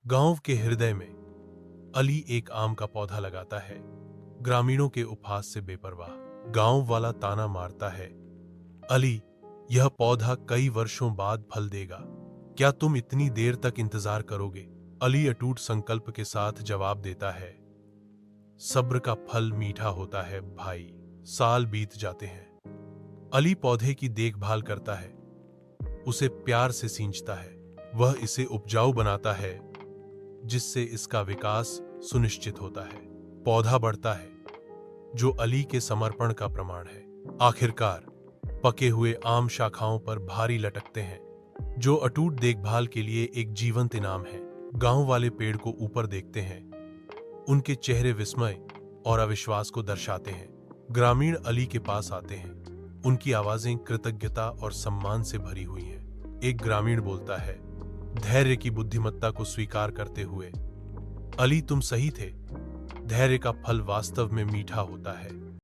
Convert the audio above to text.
गांव के हृदय में अली एक आम का पौधा लगाता है। ग्रामीणों के उपहास से बेपरवाह गांव वाला ताना मारता है, अली, यह पौधा कई वर्षों बाद फल देगा, क्या तुम इतनी देर तक इंतजार करोगे? अली अटूट संकल्प के साथ जवाब देता है, सब्र का फल मीठा होता है भाई। साल बीत जाते हैं। अली पौधे की देखभाल करता है, उसे प्यार से सींचता है। वह इसे उपजाऊ बनाता है, जिससे इसका विकास सुनिश्चित होता है। पौधा बढ़ता है, जो अली के समर्पण का प्रमाण है। आखिरकार पके हुए आम शाखाओं पर भारी लटकते हैं, जो अटूट देखभाल के लिए एक जीवंत इनाम है। गांव वाले पेड़ को ऊपर देखते हैं, उनके चेहरे विस्मय और अविश्वास को दर्शाते हैं। ग्रामीण अली के पास आते हैं, उनकी आवाजें कृतज्ञता और सम्मान से भरी हुई हैं। एक ग्रामीण बोलता है, धैर्य की बुद्धिमत्ता को स्वीकार करते हुए, अली तुम सही थे, धैर्य का फल वास्तव में मीठा होता है।